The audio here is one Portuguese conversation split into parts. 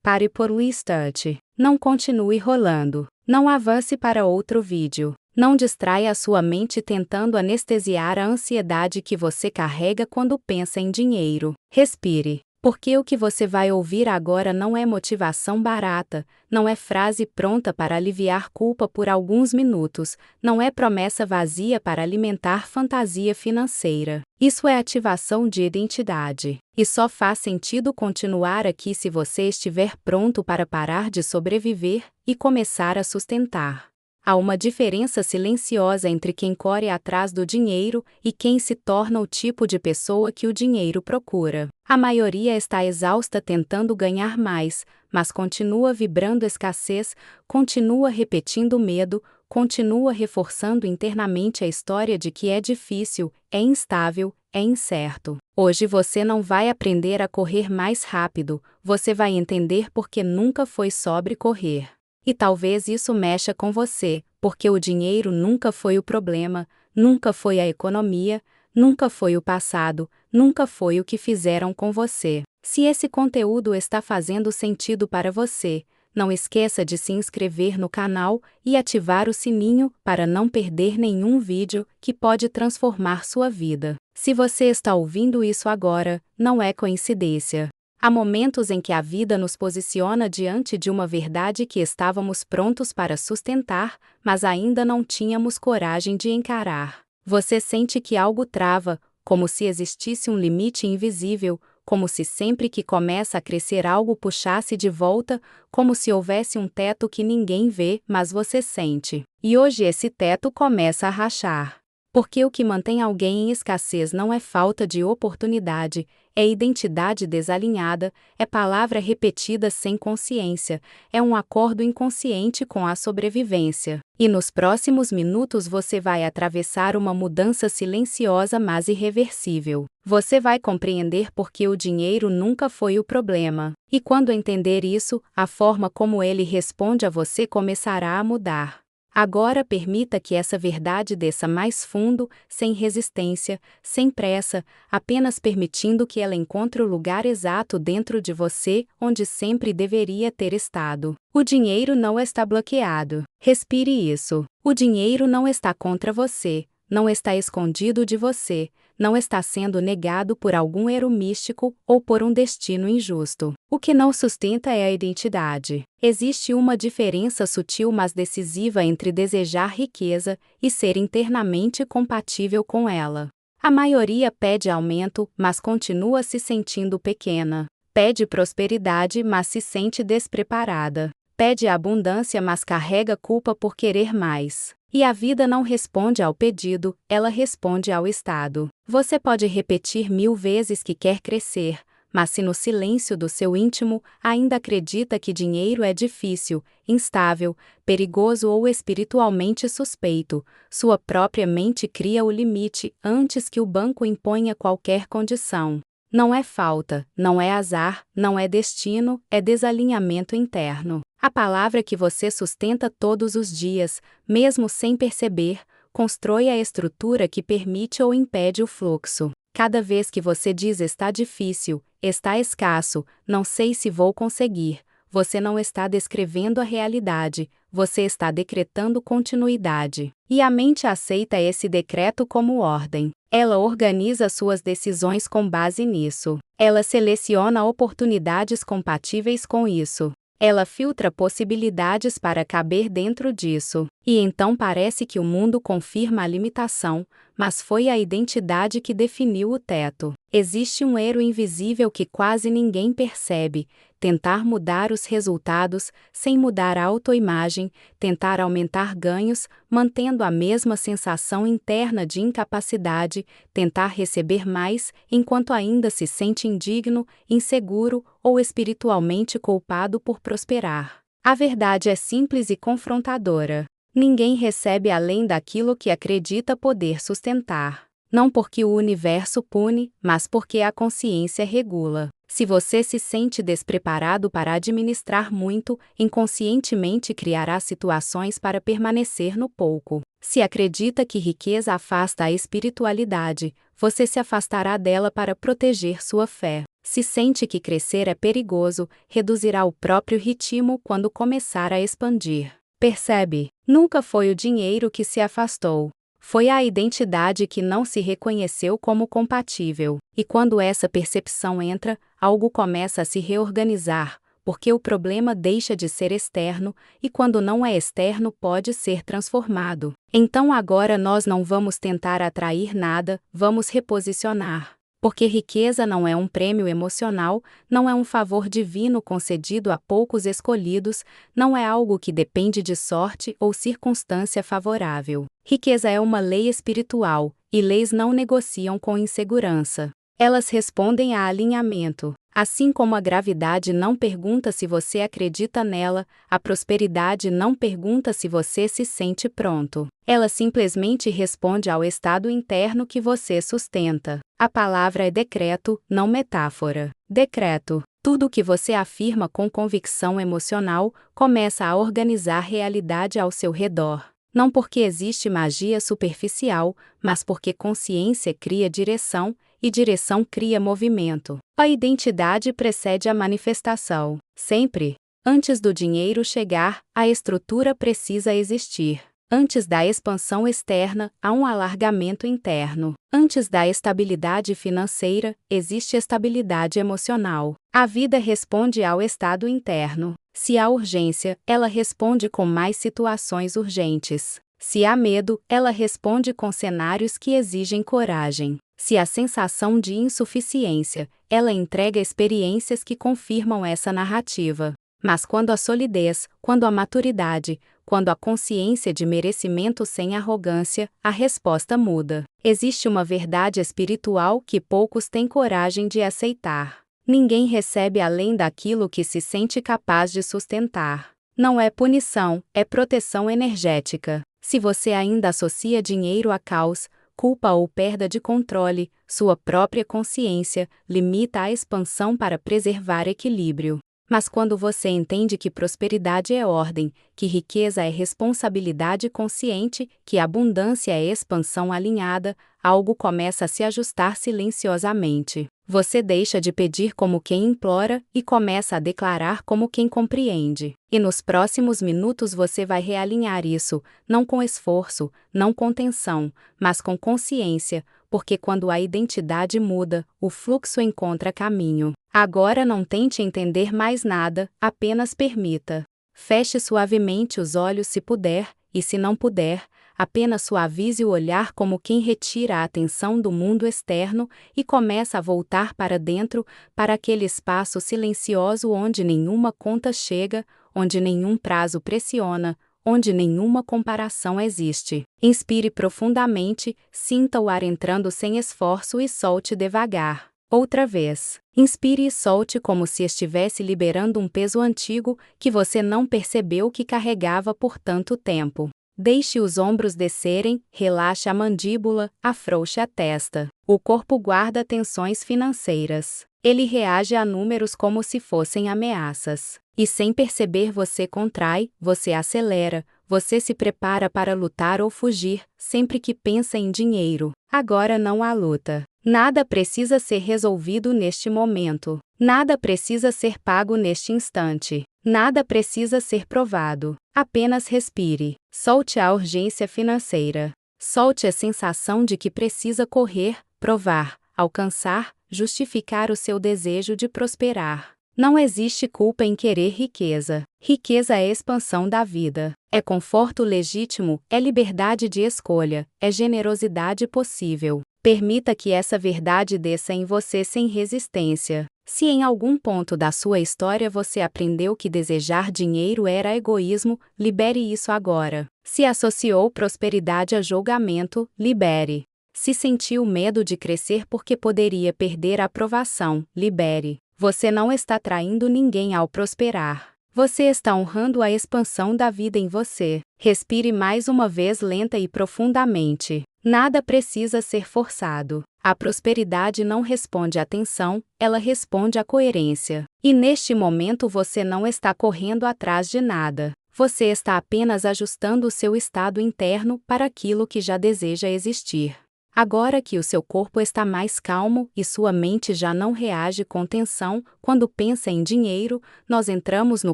Pare por um instante. Não continue rolando. Não avance para outro vídeo. Não distraia a sua mente tentando anestesiar a ansiedade que você carrega quando pensa em dinheiro. Respire. Porque o que você vai ouvir agora não é motivação barata, não é frase pronta para aliviar culpa por alguns minutos, não é promessa vazia para alimentar fantasia financeira. Isso é ativação de identidade. E só faz sentido continuar aqui se você estiver pronto para parar de sobreviver e começar a sustentar. Há uma diferença silenciosa entre quem corre atrás do dinheiro e quem se torna o tipo de pessoa que o dinheiro procura. A maioria está exausta tentando ganhar mais, mas continua vibrando escassez, continua repetindo medo, continua reforçando internamente a história de que é difícil, é instável, é incerto. Hoje você não vai aprender a correr mais rápido, você vai entender porque nunca foi sobre correr. E talvez isso mexa com você, porque o dinheiro nunca foi o problema, nunca foi a economia, nunca foi o passado, nunca foi o que fizeram com você. Se esse conteúdo está fazendo sentido para você, não esqueça de se inscrever no canal e ativar o sininho para não perder nenhum vídeo que pode transformar sua vida. Se você está ouvindo isso agora, não é coincidência. Há momentos em que a vida nos posiciona diante de uma verdade que estávamos prontos para sustentar, mas ainda não tínhamos coragem de encarar. Você sente que algo trava, como se existisse um limite invisível, como se sempre que começa a crescer algo puxasse de volta, como se houvesse um teto que ninguém vê, mas você sente. E hoje esse teto começa a rachar. Porque o que mantém alguém em escassez não é falta de oportunidade, é identidade desalinhada, é palavra repetida sem consciência, é um acordo inconsciente com a sobrevivência. E nos próximos minutos você vai atravessar uma mudança silenciosa mas irreversível. Você vai compreender porque o dinheiro nunca foi o problema. E quando entender isso, a forma como ele responde a você começará a mudar. Agora permita que essa verdade desça mais fundo, sem resistência, sem pressa, apenas permitindo que ela encontre o lugar exato dentro de você, onde sempre deveria ter estado. O dinheiro não está bloqueado. Respire isso. O dinheiro não está contra você, não está escondido de você, não está sendo negado por algum erro místico ou por um destino injusto. O que não sustenta é a identidade. Existe uma diferença sutil mas decisiva entre desejar riqueza e ser internamente compatível com ela. A maioria pede aumento, mas continua se sentindo pequena. Pede prosperidade, mas se sente despreparada. Pede abundância, mas carrega culpa por querer mais. E a vida não responde ao pedido, ela responde ao estado. Você pode repetir 1000 vezes que quer crescer, mas se no silêncio do seu íntimo ainda acredita que dinheiro é difícil, instável, perigoso ou espiritualmente suspeito, sua própria mente cria o limite antes que o banco imponha qualquer condição. Não é falta, não é azar, não é destino, é desalinhamento interno. A palavra que você sustenta todos os dias, mesmo sem perceber, constrói a estrutura que permite ou impede o fluxo. Cada vez que você diz está difícil, está escasso, não sei se vou conseguir, você não está descrevendo a realidade, você está decretando continuidade. E a mente aceita esse decreto como ordem. Ela organiza suas decisões com base nisso. Ela seleciona oportunidades compatíveis com isso. Ela filtra possibilidades para caber dentro disso. E então parece que o mundo confirma a limitação, mas foi a identidade que definiu o teto. Existe um erro invisível que quase ninguém percebe: tentar mudar os resultados sem mudar a autoimagem, tentar aumentar ganhos, mantendo a mesma sensação interna de incapacidade, tentar receber mais, enquanto ainda se sente indigno, inseguro ou espiritualmente culpado por prosperar. A verdade é simples e confrontadora. Ninguém recebe além daquilo que acredita poder sustentar. Não porque o universo pune, mas porque a consciência regula. Se você se sente despreparado para administrar muito, inconscientemente criará situações para permanecer no pouco. Se acredita que riqueza afasta a espiritualidade, você se afastará dela para proteger sua fé. Se sente que crescer é perigoso, reduzirá o próprio ritmo quando começar a expandir. Percebe? Nunca foi o dinheiro que se afastou. Foi a identidade que não se reconheceu como compatível. E quando essa percepção entra, algo começa a se reorganizar, porque o problema deixa de ser externo, e quando não é externo pode ser transformado. Então agora nós não vamos tentar atrair nada, vamos reposicionar. Porque riqueza não é um prêmio emocional, não é um favor divino concedido a poucos escolhidos, não é algo que depende de sorte ou circunstância favorável. Riqueza é uma lei espiritual, e leis não negociam com insegurança. Elas respondem a alinhamento. Assim como a gravidade não pergunta se você acredita nela, a prosperidade não pergunta se você se sente pronto. Ela simplesmente responde ao estado interno que você sustenta. A palavra é decreto, não metáfora. Decreto. Tudo o que você afirma com convicção emocional começa a organizar realidade ao seu redor. Não porque existe magia superficial, mas porque consciência cria direção, e direção cria movimento. A identidade precede a manifestação. Sempre. Antes do dinheiro chegar, a estrutura precisa existir. Antes da expansão externa, há um alargamento interno. Antes da estabilidade financeira, existe estabilidade emocional. A vida responde ao estado interno. Se há urgência, ela responde com mais situações urgentes. Se há medo, ela responde com cenários que exigem coragem. Se há sensação de insuficiência, ela entrega experiências que confirmam essa narrativa. Mas quando a solidez, quando a maturidade, quando a consciência de merecimento sem arrogância, a resposta muda. Existe uma verdade espiritual que poucos têm coragem de aceitar. Ninguém recebe além daquilo que se sente capaz de sustentar. Não é punição, é proteção energética. Se você ainda associa dinheiro a caos, culpa ou perda de controle, sua própria consciência limita a expansão para preservar equilíbrio. Mas quando você entende que prosperidade é ordem, que riqueza é responsabilidade consciente, que abundância é expansão alinhada, algo começa a se ajustar silenciosamente. Você deixa de pedir como quem implora e começa a declarar como quem compreende. E nos próximos minutos você vai realinhar isso, não com esforço, não com tensão, mas com consciência, porque quando a identidade muda, o fluxo encontra caminho. Agora não tente entender mais nada, apenas permita. Feche suavemente os olhos se puder, e se não puder, apenas suavize o olhar como quem retira a atenção do mundo externo e começa a voltar para dentro, para aquele espaço silencioso onde nenhuma conta chega, onde nenhum prazo pressiona, onde nenhuma comparação existe. Inspire profundamente, sinta o ar entrando sem esforço e solte devagar. Outra vez. Inspire e solte como se estivesse liberando um peso antigo que você não percebeu que carregava por tanto tempo. Deixe os ombros descerem, relaxe a mandíbula, afrouxe a testa. O corpo guarda tensões financeiras. Ele reage a números como se fossem ameaças. E sem perceber você contrai, você acelera, você se prepara para lutar ou fugir, sempre que pensa em dinheiro. Agora não há luta. Nada precisa ser resolvido neste momento. Nada precisa ser pago neste instante. Nada precisa ser provado. Apenas respire. Solte a urgência financeira. Solte a sensação de que precisa correr, provar, alcançar, justificar o seu desejo de prosperar. Não existe culpa em querer riqueza. Riqueza é expansão da vida. É conforto legítimo, é liberdade de escolha, é generosidade possível. Permita que essa verdade desça em você sem resistência. Se em algum ponto da sua história você aprendeu que desejar dinheiro era egoísmo, libere isso agora. Se associou prosperidade a julgamento, libere. Se sentiu medo de crescer porque poderia perder a aprovação, libere. Você não está traindo ninguém ao prosperar. Você está honrando a expansão da vida em você. Respire mais uma vez lenta e profundamente. Nada precisa ser forçado. A prosperidade não responde à tensão, ela responde à coerência. E neste momento você não está correndo atrás de nada. Você está apenas ajustando o seu estado interno para aquilo que já deseja existir. Agora que o seu corpo está mais calmo e sua mente já não reage com tensão, quando pensa em dinheiro, nós entramos no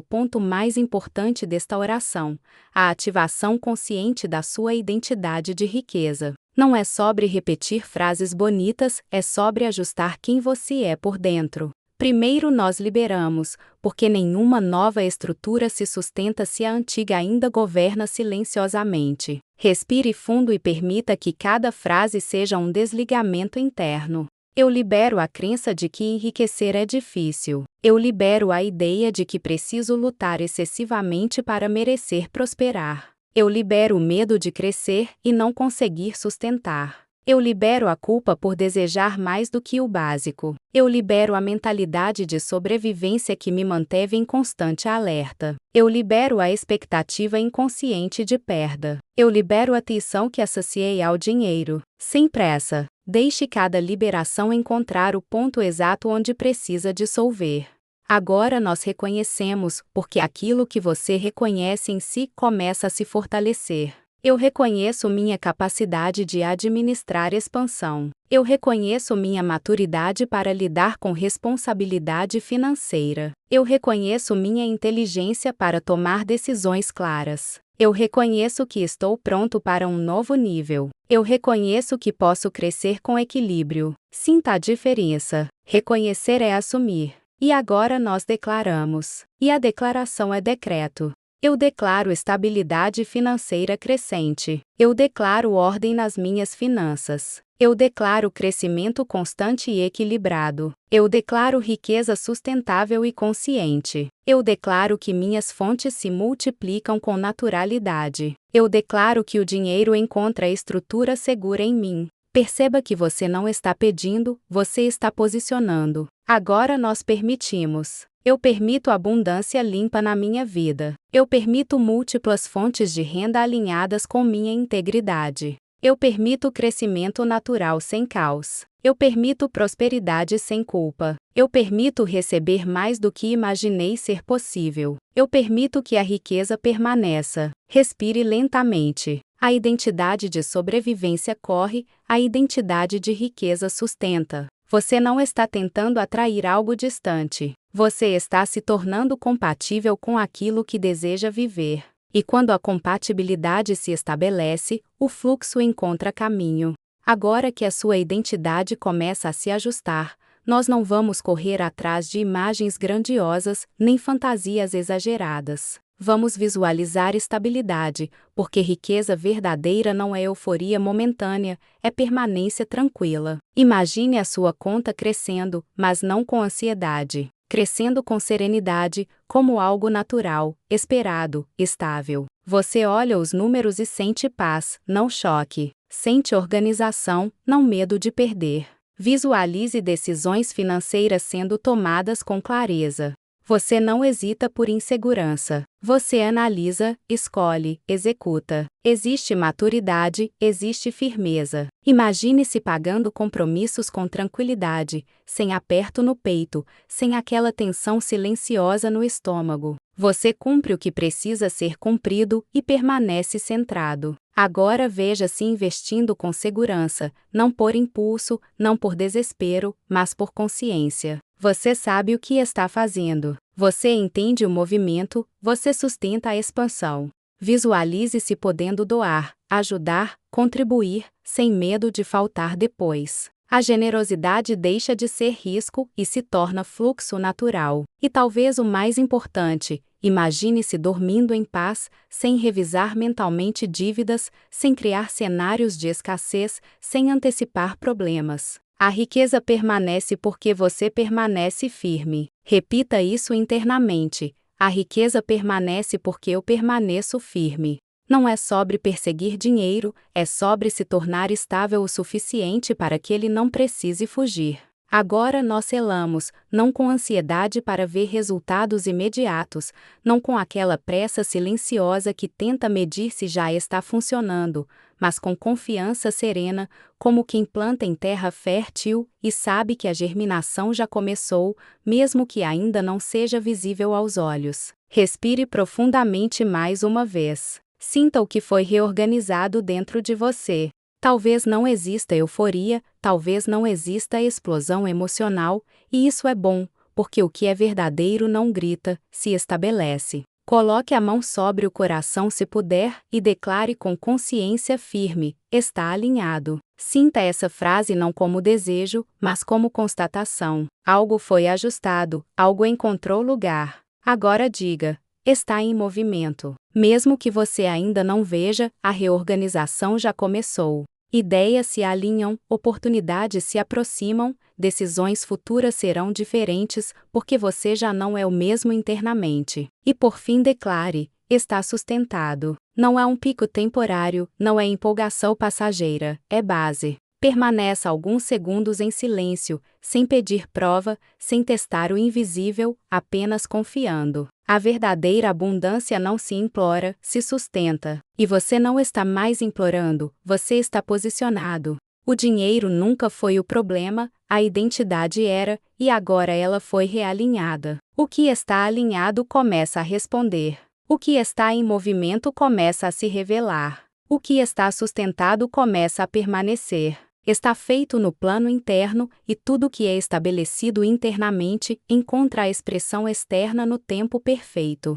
ponto mais importante desta oração: a ativação consciente da sua identidade de riqueza. Não é sobre repetir frases bonitas, é sobre ajustar quem você é por dentro. Primeiro nós liberamos, porque nenhuma nova estrutura se sustenta se a antiga ainda governa silenciosamente. Respire fundo e permita que cada frase seja um desligamento interno. Eu libero a crença de que enriquecer é difícil. Eu libero a ideia de que preciso lutar excessivamente para merecer prosperar. Eu libero o medo de crescer e não conseguir sustentar. Eu libero a culpa por desejar mais do que o básico. Eu libero a mentalidade de sobrevivência que me manteve em constante alerta. Eu libero a expectativa inconsciente de perda. Eu libero a tensão que associei ao dinheiro. Sem pressa, deixe cada liberação encontrar o ponto exato onde precisa dissolver. Agora nós reconhecemos, porque aquilo que você reconhece em si começa a se fortalecer. Eu reconheço minha capacidade de administrar expansão. Eu reconheço minha maturidade para lidar com responsabilidade financeira. Eu reconheço minha inteligência para tomar decisões claras. Eu reconheço que estou pronto para um novo nível. Eu reconheço que posso crescer com equilíbrio. Sinta a diferença. Reconhecer é assumir. E agora nós declaramos. E a declaração é decreto. Eu declaro estabilidade financeira crescente. Eu declaro ordem nas minhas finanças. Eu declaro crescimento constante e equilibrado. Eu declaro riqueza sustentável e consciente. Eu declaro que minhas fontes se multiplicam com naturalidade. Eu declaro que o dinheiro encontra estrutura segura em mim. Perceba que você não está pedindo, você está posicionando. Agora nós permitimos. Eu permito abundância limpa na minha vida. Eu permito múltiplas fontes de renda alinhadas com minha integridade. Eu permito crescimento natural sem caos. Eu permito prosperidade sem culpa. Eu permito receber mais do que imaginei ser possível. Eu permito que a riqueza permaneça. Respire lentamente. A identidade de sobrevivência corre, a identidade de riqueza sustenta. Você não está tentando atrair algo distante. Você está se tornando compatível com aquilo que deseja viver. E quando a compatibilidade se estabelece, o fluxo encontra caminho. Agora que a sua identidade começa a se ajustar, nós não vamos correr atrás de imagens grandiosas, nem fantasias exageradas. Vamos visualizar estabilidade, porque riqueza verdadeira não é euforia momentânea, é permanência tranquila. Imagine a sua conta crescendo, mas não com ansiedade. Crescendo com serenidade, como algo natural, esperado, estável. Você olha os números e sente paz, não choque. Sente organização, não medo de perder. Visualize decisões financeiras sendo tomadas com clareza. Você não hesita por insegurança. Você analisa, escolhe, executa. Existe maturidade, existe firmeza. Imagine-se pagando compromissos com tranquilidade, sem aperto no peito, sem aquela tensão silenciosa no estômago. Você cumpre o que precisa ser cumprido e permanece centrado. Agora veja-se investindo com segurança, não por impulso, não por desespero, mas por consciência. Você sabe o que está fazendo. Você entende o movimento, você sustenta a expansão. Visualize-se podendo doar, ajudar, contribuir, sem medo de faltar depois. A generosidade deixa de ser risco e se torna fluxo natural. E talvez o mais importante, imagine-se dormindo em paz, sem revisar mentalmente dívidas, sem criar cenários de escassez, sem antecipar problemas. A riqueza permanece porque você permanece firme. Repita isso internamente. A riqueza permanece porque eu permaneço firme. Não é sobre perseguir dinheiro, é sobre se tornar estável o suficiente para que ele não precise fugir. Agora nós selamos, não com ansiedade para ver resultados imediatos, não com aquela pressa silenciosa que tenta medir se já está funcionando, mas com confiança serena, como quem planta em terra fértil e sabe que a germinação já começou, mesmo que ainda não seja visível aos olhos. Respire profundamente mais uma vez. Sinta o que foi reorganizado dentro de você. Talvez não exista euforia, talvez não exista explosão emocional, e isso é bom, porque o que é verdadeiro não grita, se estabelece. Coloque a mão sobre o coração se puder e declare com consciência firme: está alinhado. Sinta essa frase não como desejo, mas como constatação. Algo foi ajustado, algo encontrou lugar. Agora diga: está em movimento. Mesmo que você ainda não veja, a reorganização já começou. Ideias se alinham, oportunidades se aproximam, decisões futuras serão diferentes, porque você já não é o mesmo internamente. E por fim declare: está sustentado. Não é um pico temporário, não é empolgação passageira, é base. Permaneça alguns segundos em silêncio, sem pedir prova, sem testar o invisível, apenas confiando. A verdadeira abundância não se implora, se sustenta. E você não está mais implorando, você está posicionado. O dinheiro nunca foi o problema, a identidade era, e agora ela foi realinhada. O que está alinhado começa a responder. O que está em movimento começa a se revelar. O que está sustentado começa a permanecer. Está feito no plano interno, e tudo que é estabelecido internamente encontra a expressão externa no tempo perfeito.